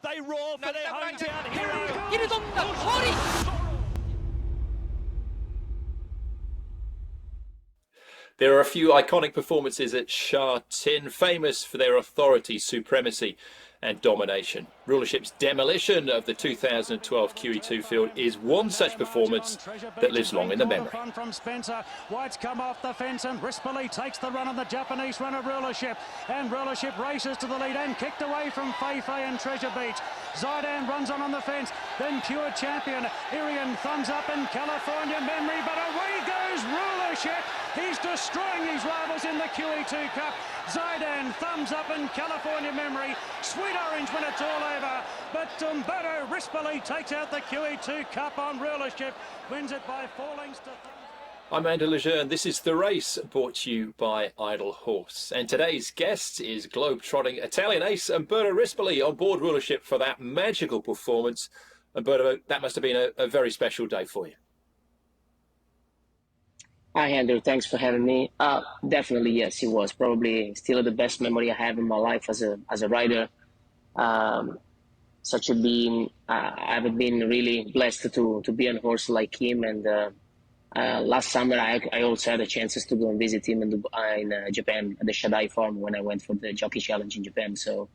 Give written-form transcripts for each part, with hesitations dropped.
They roar for their hometown hero. 길동덕 허리. There are a few iconic performances at Sha Tin, famous for their authority, supremacy and domination. Rulership's demolition of the 2012 QE2 field is one such performance that lives long in the memory. From Spencer. White's come off the fence and Rispoli takes the run on the Japanese runner Rulership. And Rulership races to the lead and kicked away from Fei and Treasure Beach. Zidane runs on the fence. Then Pure Champion. Irian thumbs up in California Memory, but away goes Rulership. He's destroying his rivals in the QE2 Cup. Zidane thumbs up in California Memory. Sweet orange when it's all over. But Umberto Rispoli takes out the QE2 Cup on Rulership. Wins it by 4 lengths to... I'm Andrew Le Jeune. This is The Race, brought to you by Idle Horse. And today's guest is globe-trotting Italian ace Umberto Rispoli on board Rulership for that magical performance. Umberto, that must have been a very special day for you. Hi, Andrew. Thanks for having me. Definitely, yes, it was probably still the best memory I have in my life as a rider. Such a being. I've been really blessed to be on a horse like him. And last summer, I also had the chances to go and visit him in Japan at the Shadai farm when I went for the jockey challenge in Japan. So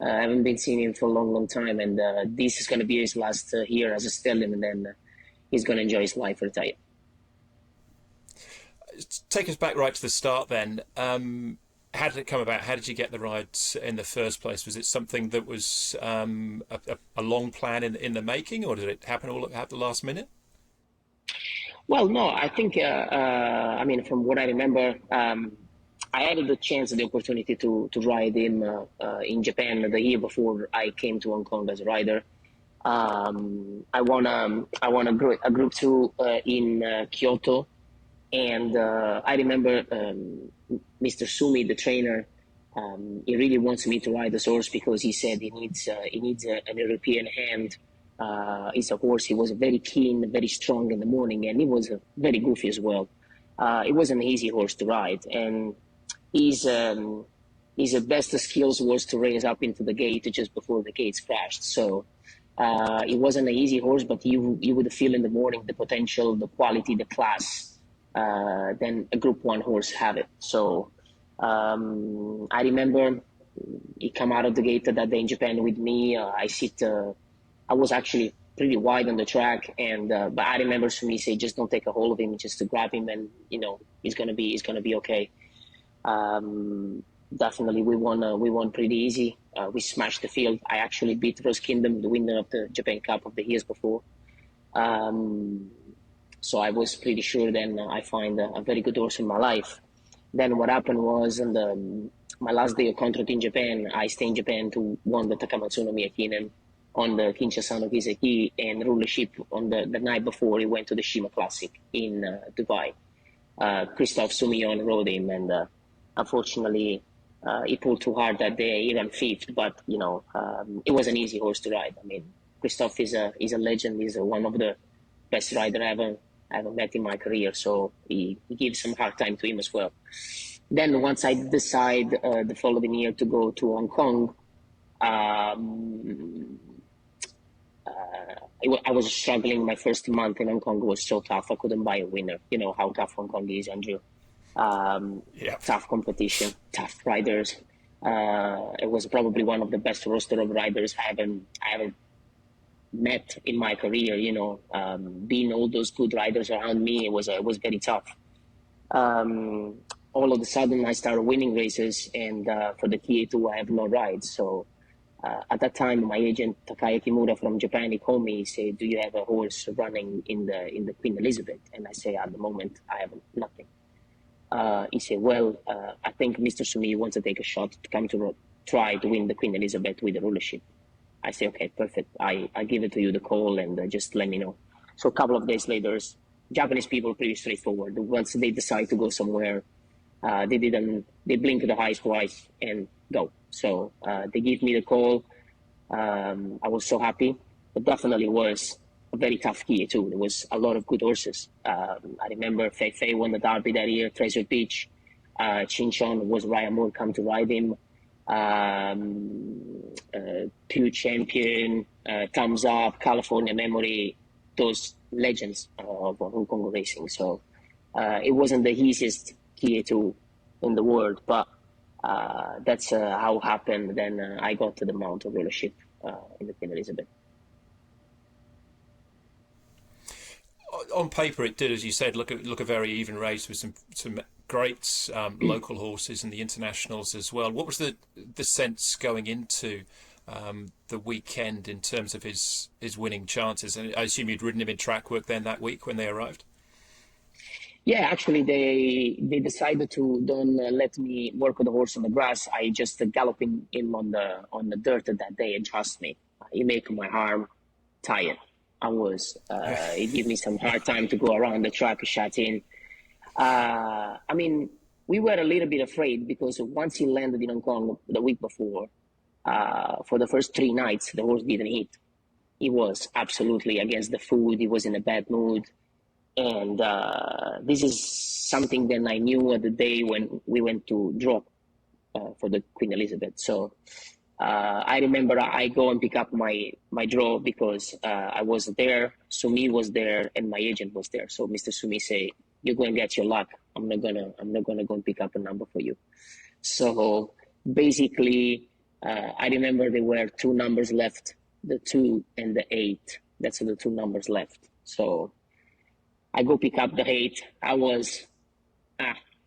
I haven't been seeing him for a long, long time. And this is going to be his last year as a stallion, and then he's going to enjoy his life retire. Take us back right to the start then. How did it come about? How did you get the ride in the first place? Was it something that was a long plan in the making, or did it happen all at the last minute? Well, no, I think, I mean, from what I remember, I had the chance, the opportunity to ride him in Japan the year before I came to Hong Kong as a rider. I won a Group 2 in Kyoto. And I remember Mr. Sumi, the trainer, he really wants me to ride this horse because he said he needs an European hand. He's a horse. He was very keen, very strong in the morning, and he was very goofy as well. It was an easy horse to ride, and his best skills was to race up into the gate just before the gates crashed. So it wasn't an easy horse, but you would feel in the morning the potential, the quality, the class. Then a Group 1 horse have it. So I remember he come out of the gate that day in Japan with me. I was actually pretty wide on the track, and but I remember Sumi say, just don't take a hold of him, just to grab him, and he's gonna be okay. Definitely, we won pretty easy. We smashed the field. I actually beat Rose Kingdom, the winner of the Japan Cup of the years before. So I was pretty sure then I find a very good horse in my life. Then what happened was on my last day of contract in Japan, I stayed in Japan to won the Takamatsuno Miyakinen on the Kinshasa no Kiseki, and Rulership on the night before he went to the Shima Classic in Dubai. Christophe Soumillon rode him, and unfortunately he pulled too hard that day. He ran 5th, but it was an easy horse to ride. I mean, Christophe is a legend. He's one of the best rider I ever met in my career, so he gives some hard time to him as well. Then once I decide the following year to go to Hong Kong, I was struggling. My first month in Hong Kong was so tough. I couldn't buy a winner. You know how tough Hong Kong is, Andrew. Tough competition, tough riders. It was probably one of the best roster of riders I ever met in my career. Being all those good riders around me, it was very tough. All of a sudden I started winning races, and for the QE2 I have no rides. So at that time my agent Takaya Kimura from Japan, he called me. He said, do you have a horse running in the Queen Elizabeth? And I say, at the moment I have nothing. He said, well, I think Mr. Sumi wants to take a shot to come to try to win the Queen Elizabeth with the Rulership. I say, okay, perfect. I give it to you the call, and just let me know. So a couple of days later, Japanese people are pretty straightforward. Once they decide to go somewhere, they blink the eyes twice and go. So they give me the call. I was so happy. It definitely was a very tough year too. There was a lot of good horses. I remember Fei won the Derby that year. Treasure Beach, Chinchon was Ryan Moore come to ride him. Pure Champion, Thumbs Up, California Memory, those legends of Hong Kong racing. So it wasn't the easiest KA2 in the world, but that's how it happened. Then I got to the Mount of Rulership in the Queen Elizabeth. On paper, it did, as you said, look a very even race with some great local horses and the internationals as well. What was the sense going into the weekend in terms of his winning chances? And I assume you'd ridden him in track work then that week when they arrived. Yeah, actually, they decided to don't let me work with the horse on the grass. I just galloping him on the dirt that day, and trust me, it made my arm tired. It gave me some hard time to go around the track, Sha Tin. I mean, we were a little bit afraid because once he landed in Hong Kong the week before, for the first 3 nights, the horse didn't eat. He was absolutely against the food. He was in a bad mood. And this is something that I knew at the day when we went to draw for the Queen Elizabeth. So I remember I go and pick up my draw because I was there, Sumi was there, and my agent was there. So Mr. Sumi say, "You're going to get your luck. I'm not gonna go and pick up a number for you." So basically, I remember there were 2 numbers left, the 2 and the 8. That's the 2 numbers left. So I go pick up the 8. I was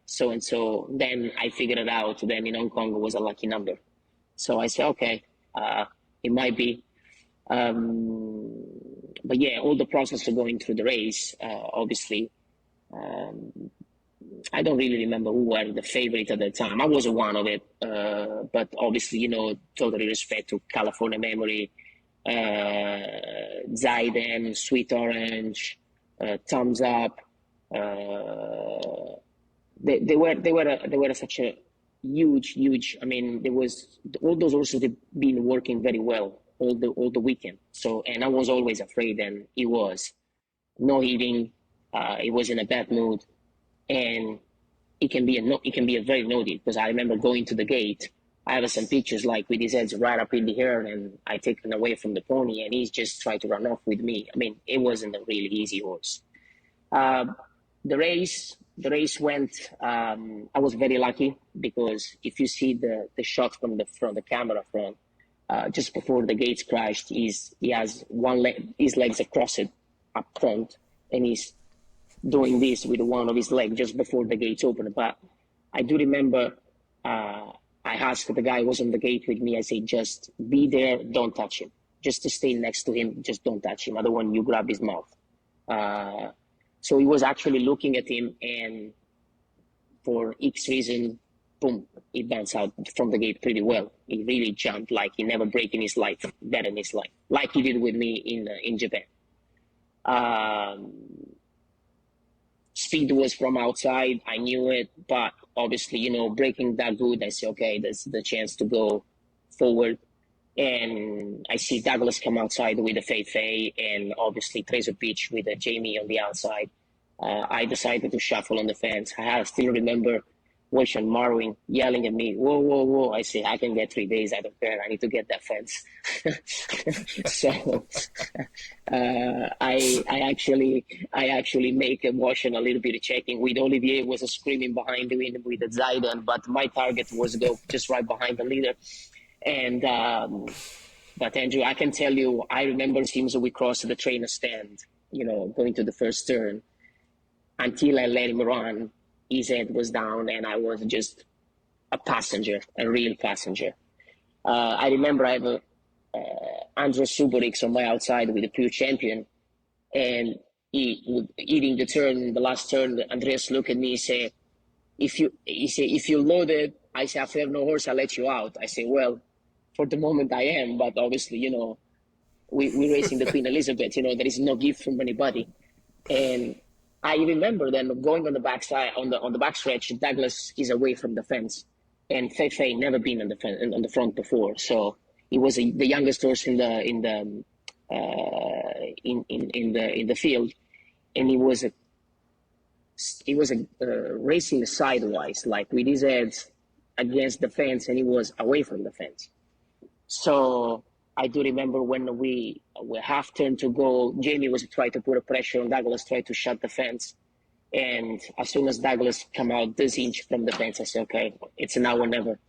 so and so. Then I figured it out. Then in Hong Kong it was a lucky number. So I said, okay, it might be. But yeah, all the process of going through the race, obviously, I don't really remember who were the favorite at the time. I was one of it, but obviously, totally respect to California Memory, Zaiden, Sweet Orange, Thumbs Up. They were such a huge. I mean, there was all those horses have been working very well all the weekend. So, and I was always afraid, and he was no eating. He was in a bad mood, and it can be a very naughty, because I remember going to the gate. I have some pictures like with his heads right up in the air, and I take him away from the pony, and he's just trying to run off with me. I mean, it wasn't a really easy horse. The race went. I was very lucky because if you see the shot from the camera front, just before the gates crashed, he has one leg, his legs are crossed up front, and he's doing this with one of his legs just before the gates open. But I do remember I asked the guy who was on the gate with me, I said, just be there, don't touch him. Just to stay next to him, just don't touch him. I don't want you grab his mouth. So he was actually looking at him, and for X reason, boom, he bounced out from the gate pretty well. He really jumped like he never break in his life, that in his life, like he did with me in Japan. Speed was from outside, I knew it, but obviously, breaking that good, I said, okay, there's the chance to go forward. And I see Douglas come outside with a Fei Fei, and obviously Treasure Peach with a Jamie on the outside. I decided to shuffle on the fence. I still remember Wilson Marwin yelling at me, whoa, whoa, whoa. I say, I can get 3 days, I don't care. I need to get that fence. So I actually make a motion, a little bit of checking. With Olivier was screaming behind me with the Zayden, but my target was to go just right behind the leader. And but Andrew, I can tell you, I remember since we crossed the trainer stand, going to the first turn, until I let him run, his head was down, and I was just a passenger, a real passenger. I remember I have Andrew Suborix on my outside with the Pure Champion, and he eating the last turn. Andreas looked at me and said, if you loaded, I say, if you have no horse, I'll let you out. I say, well, for the moment I am, but obviously, we're racing the Queen Elizabeth, there is no gift from anybody. And I remember then going on the backside, on the backstretch, Douglas is away from the fence, and Fei Fei never been on the front before. So he was the youngest horse in the field, and he was racing sidewise, like with his head against the fence, and he was away from the fence. So I do remember when we were half turned to go, Jamie was trying to put a pressure on Douglas, tried to shut the fence. And as soon as Douglas come out this inch from the fence, I said, okay, it's now or never.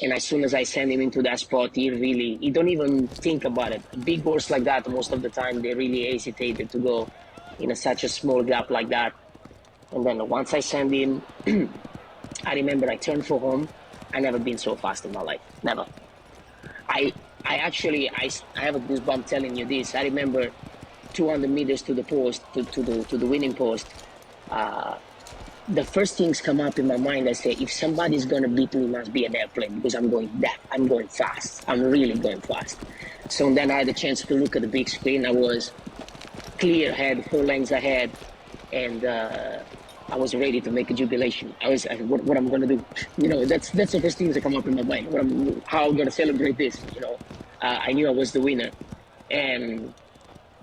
And as soon as I send him into that spot, he don't even think about it. A big horse like that, most of the time, they really hesitated to go in such a small gap like that. And then once I send him, I remember I turned for home. I never been so fast in my life, never. I actually have a goosebump telling you this. I remember 200 meters to the post, to the winning post. The first things come up in my mind. I say, if somebody's gonna beat me, it must be an airplane, because I'm going fast. I'm really going fast. So then I had a chance to look at the big screen. I was clear ahead, 4 lengths ahead, and I was ready to make a jubilation. I was what I'm gonna do. That's the first things that come up in my mind. How I'm gonna celebrate this. I knew I was the winner, and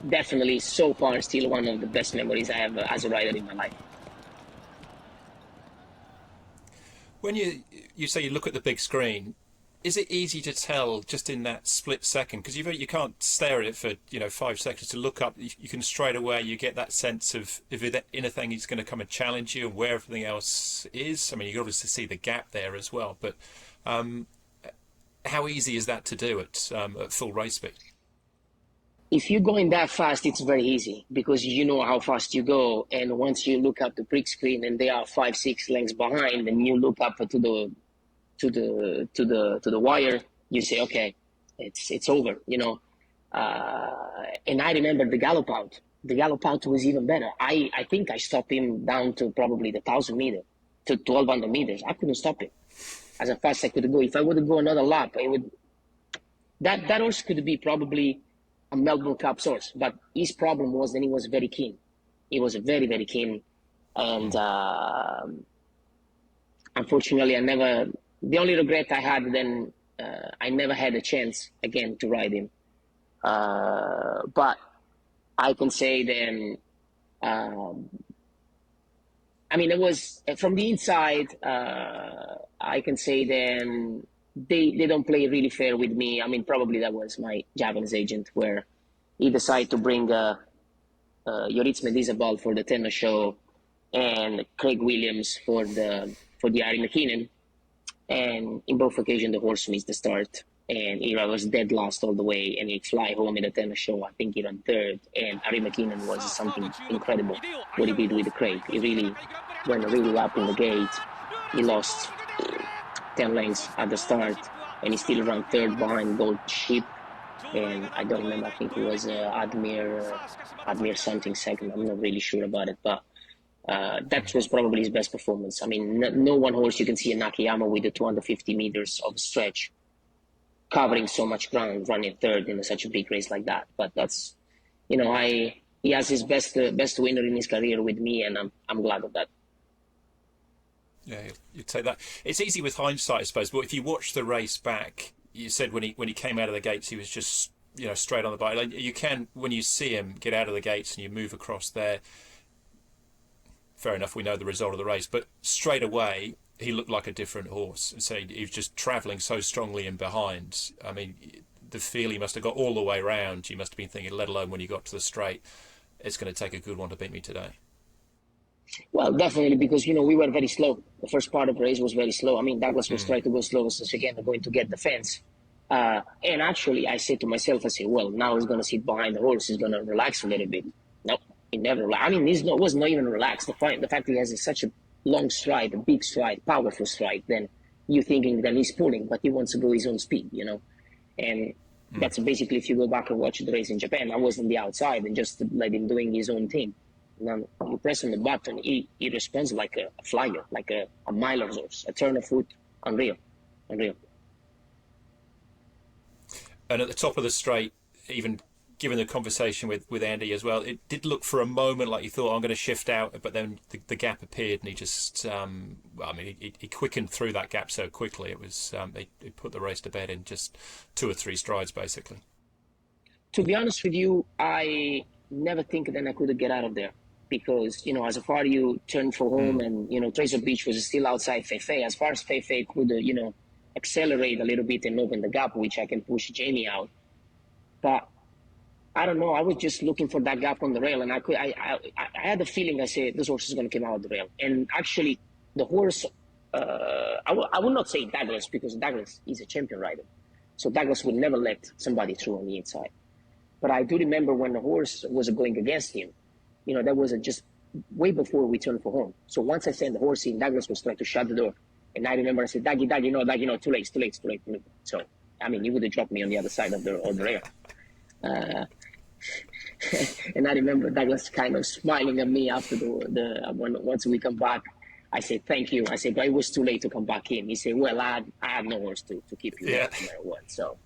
definitely so far still one of the best memories I have as a rider in my life. When you say you look at the big screen, is it easy to tell just in that split second? Because you can't stare at it for 5 seconds. To look up, you can straight away, you get that sense of if anything is going to come and challenge you and where everything else is. I mean, you can obviously see the gap there as well. But how easy is that to do at full race speed? If you're going that fast, it's very easy because you know how fast you go. And once you look up the brick screen and they are 5-6 lengths behind, and you look up to the wire, you say, okay, it's over, And I remember the gallop out. The gallop out was even better. I think I stopped him down to probably the 1,000 meter, to 1,200 meters. I couldn't stop him as fast as I could go. If I would go another lap, that horse could be probably a Melbourne Cup horse, but his problem was that he was very keen. He was very, very keen, and unfortunately, the only regret I had then, I never had a chance again to ride him. But I can say then, it was from the inside. I can say then they don't play really fair with me. Probably that was my Japanese agent, where he decided to bring Joris Medizabal for the tenor show and Craig Williams for the Ari McKinnon. And in both occasions, the horse missed the start, and he was dead last all the way, and he fly home in the tennis show. I think he ran third, and Ari McKinnon was something incredible what he did with the Craig. He really went really up in the gate. He lost 10 lengths at the start, and he still ran third behind Gold Ship. And I don't remember, I think it was Admir something second. I'm not really sure about it, but that was probably his best performance. No one horse you can see in Nakayama with the 250 meters of stretch, covering so much ground, running third in such a big race like that. But that's, he has his best winner in his career with me, and I'm glad of that. Yeah, you'd say that. It's easy with hindsight, I suppose, but if you watch the race back, you said when he came out of the gates, he was just straight on the bike. Like, you can, when you see him get out of the gates and you move across there. Fair enough, we know the result of the race, but straight away he looked like a different horse. So he was just travelling so strongly in behind. The feel he must have got all the way round. You must have been thinking, let alone when you got to the straight, it's going to take a good one to beat me today. Well, definitely, because we were very slow. The first part of the race was very slow. Douglas was trying to go slow, so again, going to get the fence. And actually, I said to myself, well, now he's going to sit behind the horse. He's going to relax a little bit. No, he never relaxed. Was not even relaxed. The fact he has such a long stride, a big stride, powerful stride, then you're thinking that he's pulling, but he wants to go his own speed, And that's basically, if you go back and watch the race in Japan, I was on the outside and just let him doing his own thing. And then you press on the button, he responds like a flyer, like a miler horse, a turn of foot, unreal. And at the top of the straight, even given the conversation with Andy as well, it did look for a moment like you thought, I'm going to shift out, but then the gap appeared, and he just, he quickened through that gap so quickly. It was, he put the race to bed in just 2 or 3 strides, basically. To be honest with you, I never think that I could get out of there. Because, as far you turned for home and, Treasure Beach was still outside Feifei. As far as Feifei could, accelerate a little bit and open the gap, which I can push Jamie out. But I don't know. I was just looking for that gap on the rail, and I had the feeling. I said this horse is going to come out of the rail, and actually, the horse. I will not say Douglas, because Douglas is a champion rider, so Douglas would never let somebody through on the inside. But I do remember when the horse was going against him. That was just way before we turned for home. So once I sent the horse in, Douglas was trying to shut the door, and I remember I said, Dougie, no, too late. So I mean, you would have dropped me on the other side of the rail. And I remember Douglas kind of smiling at me after once we come back. I said, thank you. I said, but it was too late to come back in. He said, well, I had no horse to keep you there no matter what. So,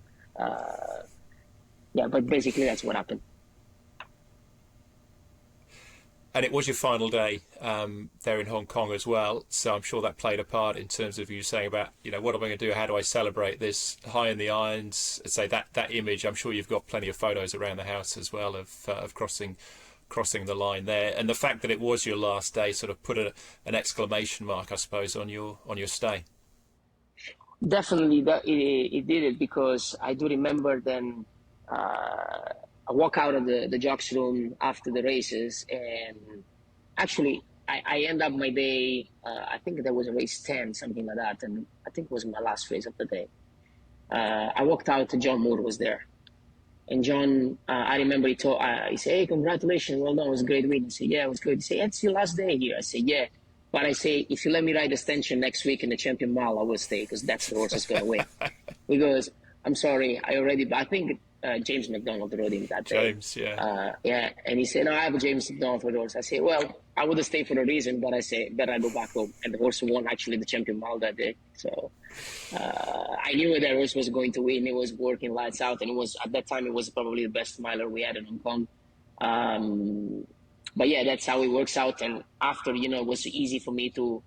but basically that's what happened. And it was your final day there in Hong Kong as well. So I'm sure that played a part in terms of you saying about, what am I going to do? How do I celebrate this? High in the irons. Say that image. I'm sure you've got plenty of photos around the house as well of crossing the line there. And the fact that it was your last day sort of put an exclamation mark, I suppose, on your stay. Definitely, it did it, because I do remember then. I walk out of the jocks room after the races, and actually I end up my day, I think there was a race 10, something like that, and I think it was my last race of the day. I walked out, John Moore was there. And John, I remember he said, hey, congratulations, well done, it was a great win. I said, yeah, it was good. He said, it's your last day here. I said, yeah. But I say, if you let me ride the stanchion next week in the Champion Mile, I will stay, because that's the horse that's going to win. Because, I'm sorry, I think James McDonald rode him that day. James, yeah. And he said, no, I have a James McDonald for the horse. I said, well, I would have stayed for a reason, but I said, better I go back home. And the horse won actually the Champion Mile that day. So I knew that horse was going to win. It was working lights out, and at that time it was probably the best miler we had in Hong Kong. But yeah, that's how it works out. And after, it was easy for me to,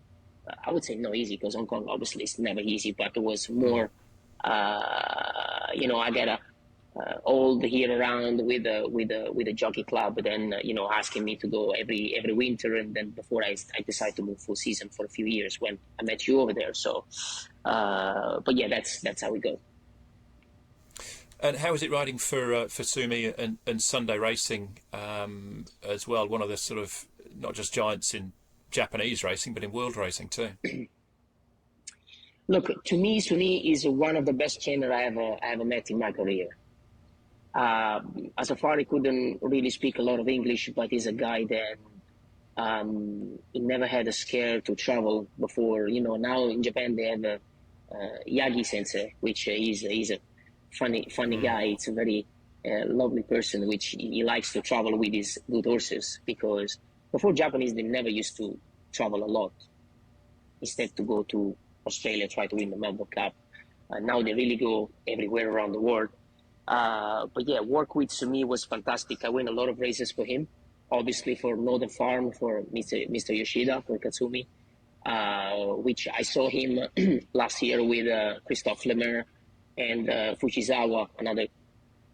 I would say not easy, because Hong Kong obviously is never easy, but it was more, I got all the year around with a jockey club, but then asking me to go every winter, and then before I decided to move full season for a few years when I met you over there. So, but yeah, that's how we go. And how is it riding for Sumi and Sunday Racing as well? One of the sort of not just giants in Japanese racing, but in world racing too. Look, to me, Sumi is one of the best trainers I ever met in my career. As a far, he couldn't really speak a lot of English, but he's a guy that he never had a scare to travel before. Now in Japan they have a Yagi Sensei, which is a funny guy. It's a very lovely person, which he likes to travel with his good horses, because before Japanese they never used to travel a lot. Instead to go to Australia, try to win the Melbourne Cup. Now they really go everywhere around the world. But yeah, work with Sumi was fantastic. I win a lot of races for him, obviously for Northern Farm, for Mr. Yoshida, for Katsumi, which I saw him last year with Christophe Lemaire and Fujisawa, another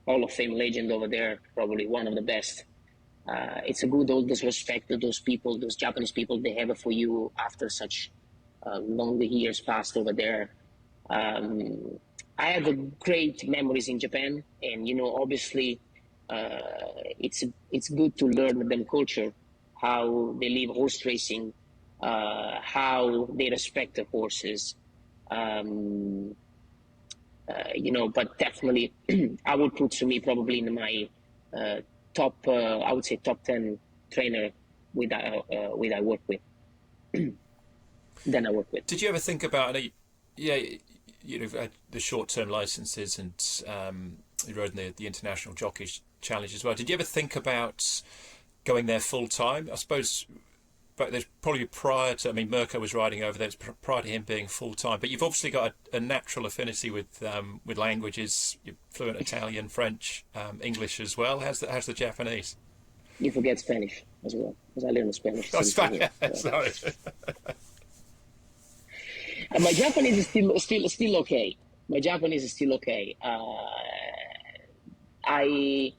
Hall of Fame legend over there, probably one of the best. It's a good old disrespect that those people, those Japanese people, they have for you after such long years passed over there. I have great memories in Japan, and obviously, it's good to learn them culture, how they live horse racing, how they respect the horses. But definitely, I would put Sumi probably in my top. I would say top 10 trainer with I work with. Then I work with. Did you ever think about you've had the short-term licenses, and you rode in the International Jockey Challenge as well. Did you ever think about going there full-time? I suppose, but there's probably prior to, Mirko was riding over there, it's prior to him being full-time, but you've obviously got a natural affinity with languages. You're fluent Italian, French, English as well. How's the Japanese? You forget Spanish as well, because I learned Spanish. Oh, Spanish, sorry. My Japanese is still okay. My Japanese is still okay. I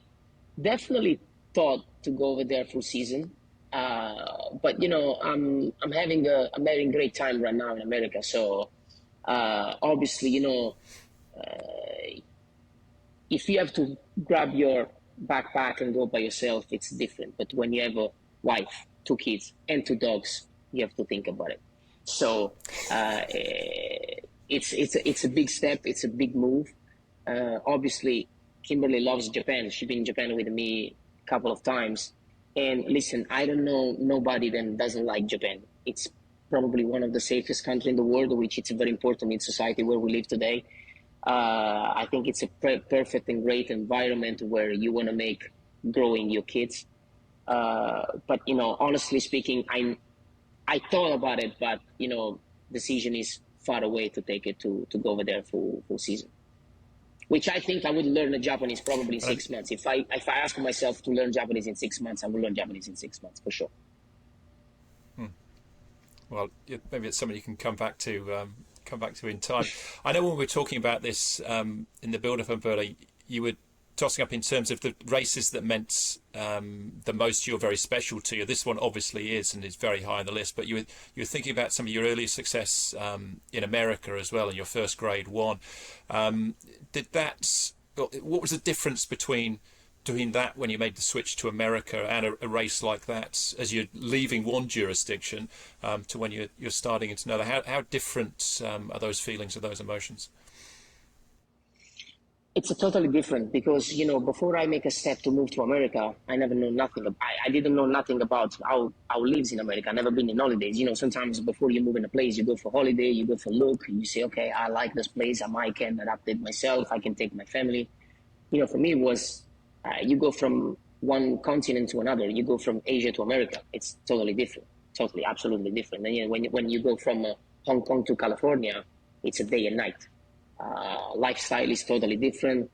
definitely thought to go over there full season, but I'm having a great time right now in America. So Obviously, if you have to grab your backpack and go by yourself, it's different. But when you have a wife, two kids, and two dogs, you have to think about it. So it's a big step. It's a big move. Obviously, Kimberly loves Japan. She's been in Japan with me a couple of times. And listen, I don't know nobody that doesn't like Japan. It's probably one of the safest countries in the world, which it's very important in society where we live today. I think it's a perfect and great environment where you want to make growing your kids. But honestly speaking, I thought about it, but decision is far away to take it to go over there for season. Which I think I would learn Japanese probably in 6 months. If I ask myself to learn Japanese in 6 months, I will learn Japanese in 6 months for sure. Well, maybe it's something you can come back to in time. I know when we were talking about this in the build-up, Umberto, you were tossing up in terms of the races that meant the most to you, very special to you. This one obviously is, and is very high on the list. But you were thinking about some of your earlier success in America as well, in your first Grade 1. What was the difference between doing that when you made the switch to America and a race like that, as you're leaving one jurisdiction to when you're starting into another? How different are those feelings or those emotions? It's a totally different because before I make a step to move to America, I never know nothing. I didn't know nothing about how lives in America. I never been in holidays. Sometimes before you move in a place, you go for holiday, you go for look, you say, okay, I like this place. I can adapt it myself. I can take my family. For me, it was you go from one continent to another. You go from Asia to America. It's totally different. Totally, absolutely different. And when you go from Hong Kong to California, it's a day and night. Lifestyle is totally different.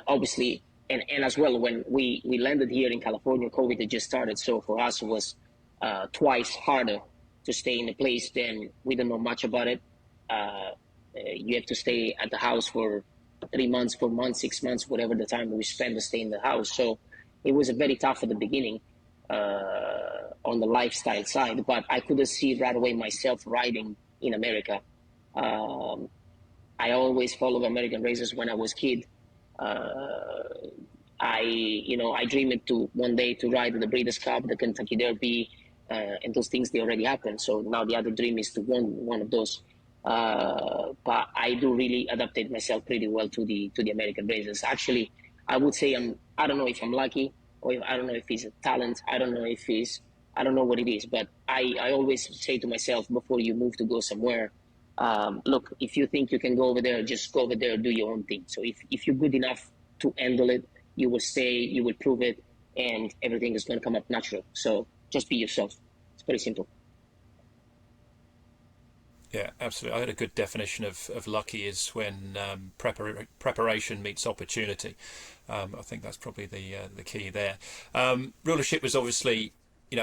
Obviously, and as well, when we landed here in California, COVID had just started. So for us, it was twice harder to stay in a place than we don't know much about it. You have to stay at the house for 3 months, 4 months, 6 months, whatever the time we spend to stay in the house. So it was very tough at the beginning on the lifestyle side, but I couldn't see right away myself riding in America. I always followed American races when I was a kid. I dreamed to one day to ride the Breeders' Cup, the Kentucky Derby, and those things, they already happened. So now the other dream is to win one of those. But I do really adapted myself pretty well to the American races. Actually, I would say I don't know if I'm lucky, or I don't know if it's a talent. I don't know what it is. But I always say to myself before you move to go somewhere, look, if you think you can go over there, just go over there, do your own thing. So if you're good enough to handle it, you will stay, you will prove it, and everything is going to come up natural. So just be yourself. It's pretty simple. Yeah, absolutely. I had a good definition of lucky is when preparation meets opportunity. I think that's probably the key there. Rulership was obviously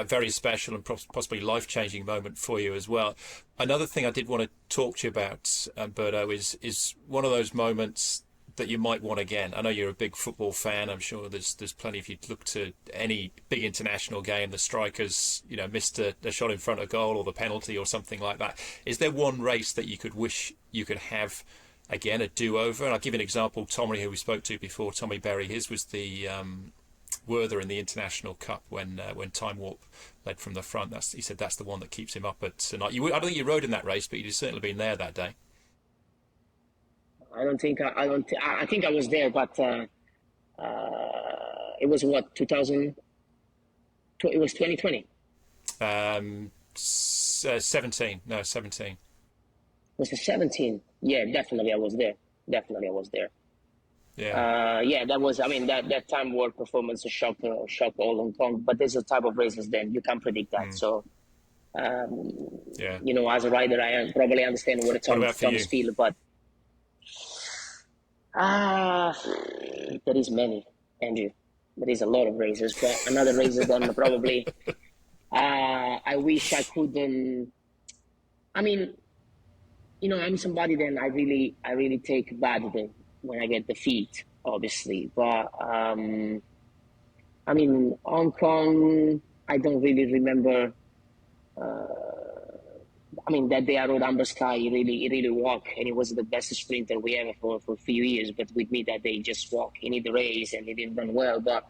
very special and possibly life-changing moment for you as well. Another thing I did want to talk to you about, Umberto, is one of those moments that you might want again. I know you're a big football fan. I'm sure there's plenty. If you look to any big international game, the strikers missed a shot in front of goal or the penalty or something like that. Is there one race that you could wish you could have again, a do-over? And I'll give you an example. Tommy, who we spoke to before, Tommy Berry, his was the Werther in the International Cup when Time Warp led from the front. He said that's the one that keeps him up at night. I don't think you rode in that race, but you'd certainly been there that day. I think I was there, but it was what 2000. It was 2020. 17. No, 17. Was it 17? Yeah, definitely I was there. Definitely I was there. Yeah. That was. I mean, that time work performance shocked all Hong Kong. But there's a type of races then you can't predict that. So, as a rider, I probably understand what Tom's feel, but there is many, Andrew. There is a lot of races, but another races then probably. I wish I could. I mean, I'm somebody then I really take bad when I get defeat, obviously. But I mean, Hong Kong, I don't really remember I mean, that day I rode Amber Sky, he really walked, and he was the best sprinter we ever for a few years. But with me that day, he just walked. He need the race, and he didn't run well. But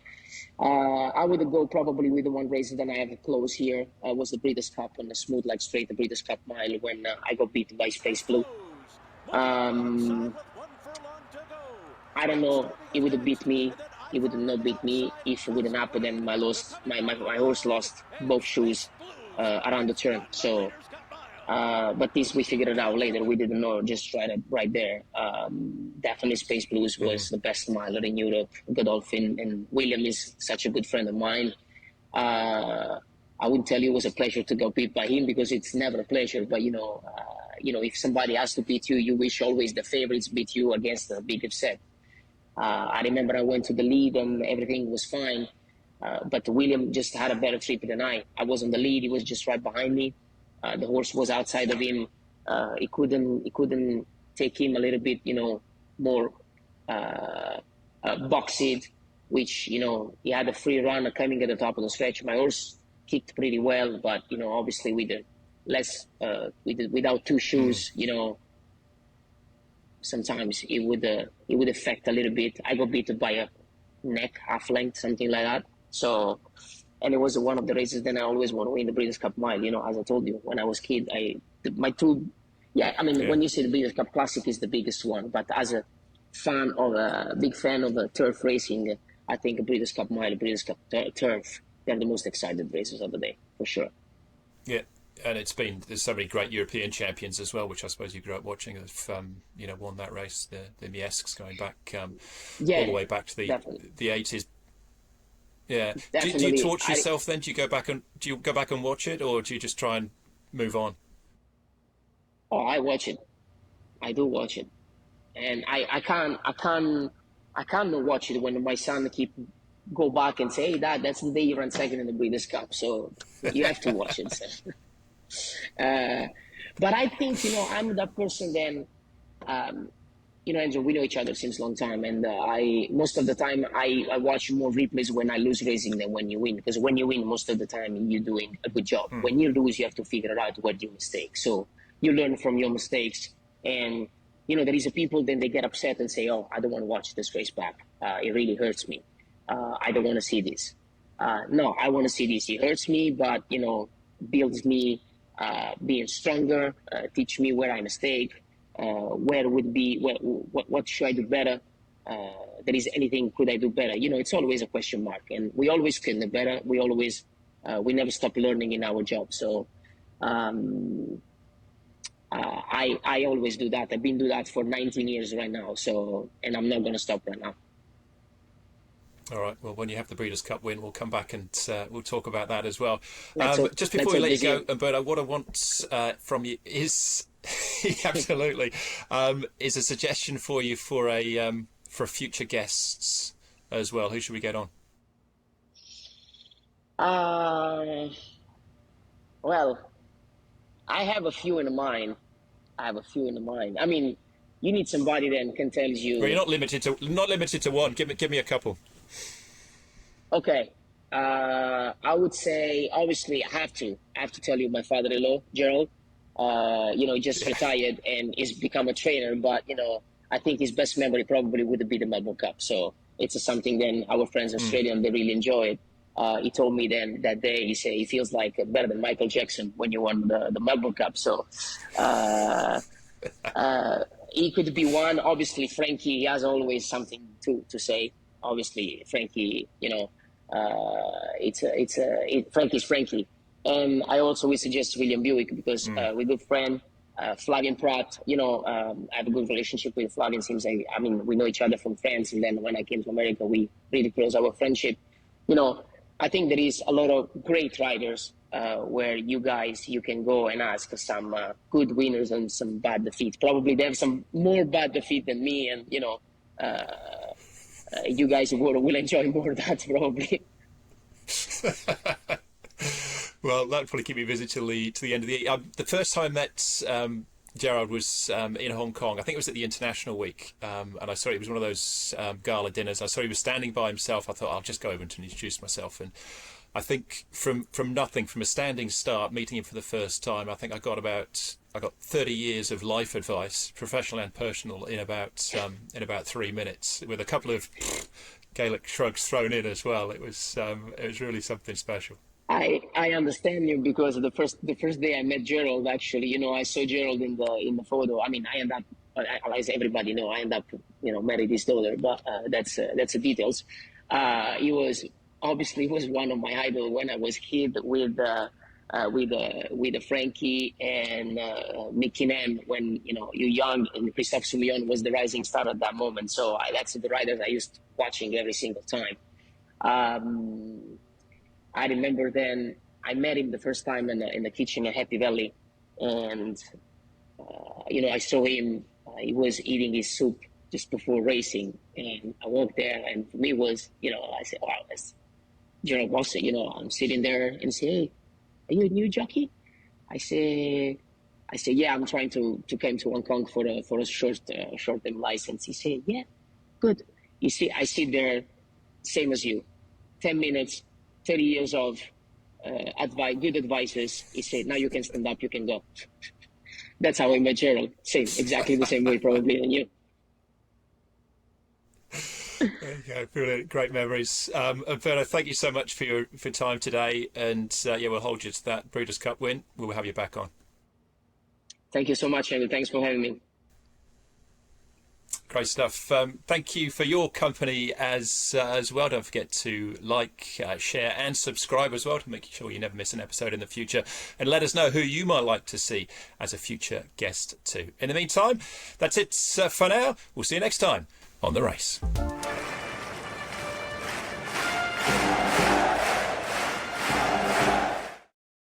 I would go probably with the one race that I have close here. Was the Breeders' Cup on the smooth, like straight, the Breeders' Cup mile when I got beaten by Space Blue. I don't know. He would have beat me. He would not beat me if it wouldn't happen. Then my horse lost both shoes around the turn. So, but this we figured it out later. We didn't know. Just right there. Definitely, Space Blues was the best miler in Europe. Godolphin and William is such a good friend of mine. I wouldn't tell you it was a pleasure to go beat by him because it's never a pleasure. But if somebody has to beat you, you wish always the favorites beat you against the bigger set. I remember I went to the lead and everything was fine, but William just had a better trip than I. I was on the lead; he was just right behind me. The horse was outside of him. He couldn't take him a little bit, more boxed, which he had a free run coming at the top of the stretch. My horse kicked pretty well, but obviously with the without two shoes, sometimes it would affect a little bit. I got beaten by a neck, half length, something like that. So, and it was one of the races that I always want to win, the Breeders' Cup Mile. As I told you, when I was a kid, when you say the Breeders' Cup Classic is the biggest one, but as a big fan of turf racing, I think a Breeders' Cup Mile, Breeders' Cup Turf, they're the most excited races of the day, for sure. Yeah. And there's so many great European champions as well, which I suppose you grew up watching, have won that race, the Miesks going back all the way back to the 80s. Yeah. Do you torture yourself then? Do you go back and watch it, or do you just try and move on? Oh, I watch it. I do watch it, and I can't not watch it when my son go back and say, hey, Dad, that's the day you ran second in the Breeders' Cup, so you have to watch it. So. But I think, I'm that person then, Andrew, we know each other since a long time. And most of the time, I watch more replays when I lose racing than when you win. Because when you win, most of the time, you're doing a good job. When you lose, you have to figure out what your mistake. So you learn from your mistakes. And, there is a people, then they get upset and say, oh, I don't want to watch this race back. It really hurts me. I don't want to see this. No, I want to see this. It hurts me, but, builds me being stronger, teach me where I mistake, what should I do better? There is anything could I do better? It's always a question mark, and we always can do better. We never stop learning in our job. So I always do that. I've been doing that for 19 years right now. So, and I'm not going to stop right now. All right. Well, when you have the Breeders' Cup win, we'll come back and we'll talk about that as well. Just before we let you go, Umberto, what I want from you is absolutely is a suggestion for you for future guests as well. Who should we get on? Well, I have a few in mind. I mean, you need somebody that can tell you. Well, you're not limited to one. Give me a couple. Okay, I would say obviously I have to tell you my father-in-law Gerald. He just retired and is become a trainer, but I think his best memory probably would be the Melbourne Cup. So it's something then our friends in Australia they really enjoy it. He told me then that day he feels like better than Michael Jackson when you won the Melbourne Cup. So he could be one. Obviously Frankie, he has always something to say. Obviously Frankie, Frankie's Frankie. And I also would suggest William Buick because we're good friend. Flavian Pratt, I have a good relationship with Flavian. Seems like, we know each other from France, and then when I came to America, we really closed our friendship. I think there is a lot of great riders where you can go and ask some good winners and some bad defeat. Probably they have some more bad defeat than me, and you guys will enjoy more of that probably. Well, that'll probably keep me busy till the end of the year. The first time I met Gerald was in Hong Kong. I think it was at the International Week, and I saw it was one of those gala dinners. I saw he was standing by himself. I thought I'll just go over and introduce myself. And I think from nothing, from a standing start, meeting him for the first time, I think I got 30 years of life advice, professional and personal, in about 3 minutes, with a couple of Gaelic shrugs thrown in as well. It was really something special. I understand you, because the first day I met Gerald, actually, you know, I saw Gerald in the photo. I mean, I end up, as everybody know, I end up, you know, married his daughter, but that's the details. He was one of my idols when I was kid, with Frankie and Mickey Nam, when, you know, you're young, and Christophe Soumillon was the rising star at that moment. So that's the riders I used watching every single time. I remember then I met him the first time in the kitchen at Happy Valley, and you know, I saw him. He was eating his soup just before racing, and I walked there, and for me it was, you know, I said, "Wow, that's Gerald Bossett." You know, I'm sitting there and say, "Hey, are you a new jockey?" I say, "Yeah, I'm trying to come to Hong Kong for a short-term license." He said, "Yeah, good." You see, I sit there, same as you, 10 minutes. 30 years of advice, good advices. He said, "Now you can stand up, you can go." That's how I met Gerald. Exactly the same way, probably, than you. There you go, brilliant, great memories. Umberto, thank you so much for your time today, and yeah, we'll hold you to that Breeders' Cup win. We'll have you back on. Thank you so much, Andrew. Thanks for having me. Great stuff. Thank you for your company as well. Don't forget to like, share and subscribe as well, to make sure you never miss an episode in the future. And let us know who you might like to see as a future guest too. In the meantime, that's it for now. We'll see you next time on The Race.